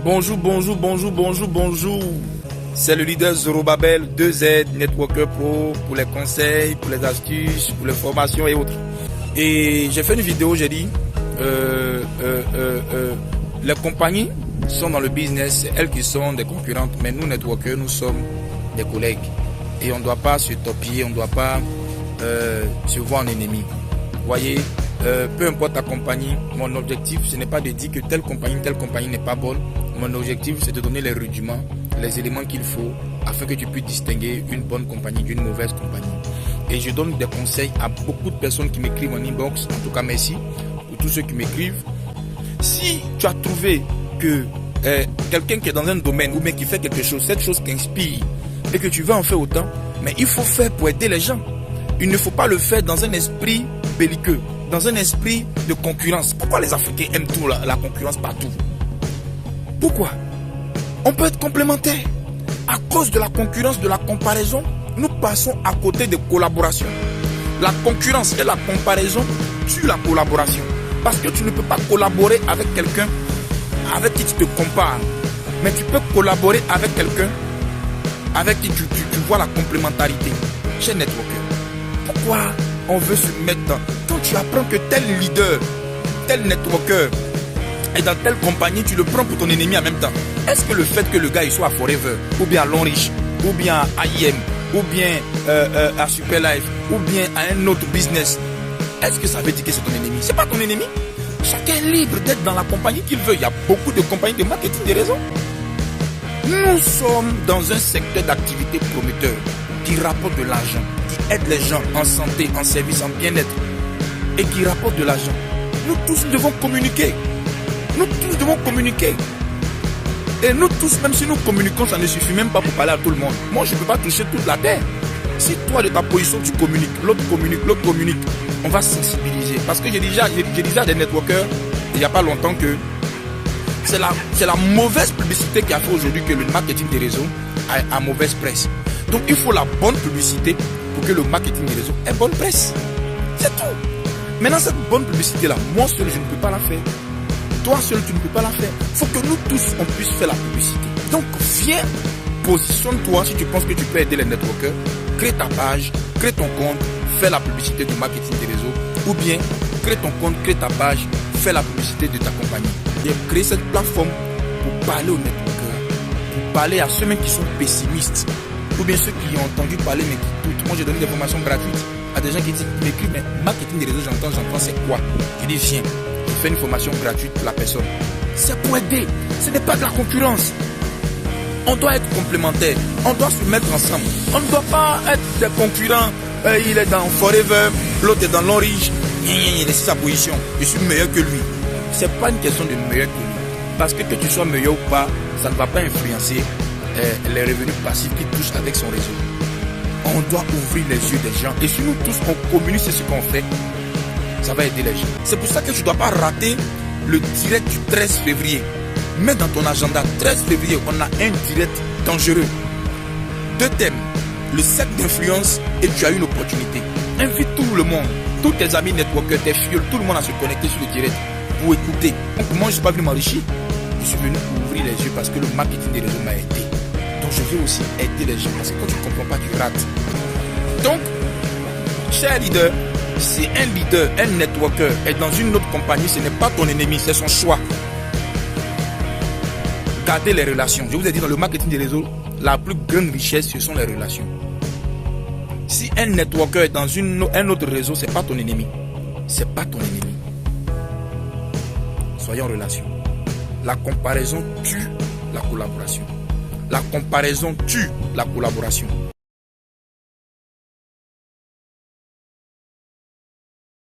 Bonjour. C'est le leader Zorobabel 2Z Networker Pro pour les conseils, pour les astuces, pour les formations et autres. Et j'ai fait une vidéo, j'ai dit, les compagnies sont dans le business, c'est elles qui sont des concurrentes, mais nous, networkers, nous sommes des collègues. Et on ne doit pas se torpiller, on ne doit pas se voir en ennemi. Vous voyez, peu importe ta compagnie, mon objectif, ce n'est pas de dire que telle compagnie n'est pas bonne. Mon objectif, c'est de donner les rudiments, les éléments qu'il faut afin que tu puisses distinguer une bonne compagnie d'une mauvaise compagnie. Et je donne des conseils à beaucoup de personnes qui m'écrivent en inbox. En tout cas, merci pour tous ceux qui m'écrivent. Si tu as trouvé que quelqu'un qui est dans un domaine ou bien qui fait quelque chose, cette chose t'inspire et que tu veux en faire autant, mais il faut faire pour aider les gens. Il ne faut pas le faire dans un esprit belliqueux, dans un esprit de concurrence. Pourquoi les Africains aiment tout la concurrence partout? Pourquoi? On peut être complémentaires. À cause de la concurrence, de la comparaison, nous passons à côté de collaboration. La concurrence et la comparaison tuent la collaboration. Parce que tu ne peux pas collaborer avec quelqu'un avec qui tu te compares. Mais tu peux collaborer avec quelqu'un avec qui tu vois la complémentarité. Chez Networker, pourquoi on veut se mettre dans... Quand tu apprends que tel leader, tel networker est dans telle compagnie, tu le prends pour ton ennemi en même temps. Est-ce que le fait que le gars il soit à Forever, ou bien à Longrich, ou bien à IM, ou bien à Superlife, ou bien à un autre business, est-ce que ça veut dire que c'est ton ennemi? C'est pas ton ennemi. Chacun est libre d'être dans la compagnie qu'il veut. Il y a beaucoup de compagnies de marketing de réseau. Nous sommes dans un secteur d'activité prometteur qui rapporte de l'argent, qui aide les gens en santé, en service, en bien-être et qui rapporte de l'argent. Nous tous devons communiquer. Nous tous devons communiquer. Et nous tous, même si nous communiquons, ça ne suffit même pas pour parler à tout le monde. Moi, je ne peux pas toucher toute la terre. Si toi, de ta position, tu communiques, l'autre communique, on va sensibiliser. Parce que j'ai déjà des networkers, il n'y a pas longtemps, que c'est la mauvaise publicité qui a fait aujourd'hui que le marketing des réseaux a mauvaise presse. Donc, il faut la bonne publicité pour que le marketing des réseaux ait bonne presse. C'est tout. Maintenant, cette bonne publicité-là, moi seul, je ne peux pas la faire. Toi seul, tu ne peux pas la faire. Il faut que nous tous, on puisse faire la publicité. Donc, viens, positionne-toi si tu penses que tu peux aider les networkers. Crée ta page, crée ton compte, fais la publicité du marketing des réseaux. Ou bien, crée ton compte, crée ta page, fais la publicité de ta compagnie. Et crée cette plateforme pour parler aux networkers, pour parler à ceux-mêmes qui sont pessimistes, ou bien ceux qui ont entendu parler mais qui doutent. Moi, j'ai donné des formations gratuites à des gens qui m'écrivent, mais marketing des réseaux, j'entends, c'est quoi? Je dis, viens, je fais une formation gratuite pour la personne. C'est pour aider, ce n'est pas de la concurrence. On doit être complémentaires, on doit se mettre ensemble. On ne doit pas être des concurrents. Il est dans Forever, l'autre est dans Longrich. Il est sa position. Je suis meilleur que lui. C'est pas une question de meilleur que lui. Parce que tu sois meilleur ou pas, ça ne va pas influencer les revenus passifs qu'il touche avec son réseau. On doit ouvrir les yeux des gens. Et si nous tous on communique ce qu'on fait, ça va aider les gens. C'est pour ça que tu ne dois pas rater le direct du 13 février. Mets dans ton agenda, 13 février, on a un direct dangereux. 2 thèmes. Le cercle d'influence et tu as une opportunité. Invite tout le monde, tous tes amis networkers, tes filles, tout le monde à se connecter sur le direct pour écouter. Donc moi, je ne suis pas venu m'enrichir. Je suis venu ouvrir les yeux parce que le marketing des réseaux m'a aidé. Donc je veux aussi aider les gens parce que quand tu ne comprends pas, tu rates. Donc, cher leader, si un leader, un networker est dans une autre compagnie, ce n'est pas ton ennemi, c'est son choix. Gardez les relations. Je vous ai dit, dans le marketing des réseaux, la plus grande richesse, ce sont les relations. Si un networker est dans un autre réseau, ce n'est pas ton ennemi. Ce n'est pas ton ennemi. Soyons en relation. La comparaison tue la collaboration. La comparaison tue la collaboration.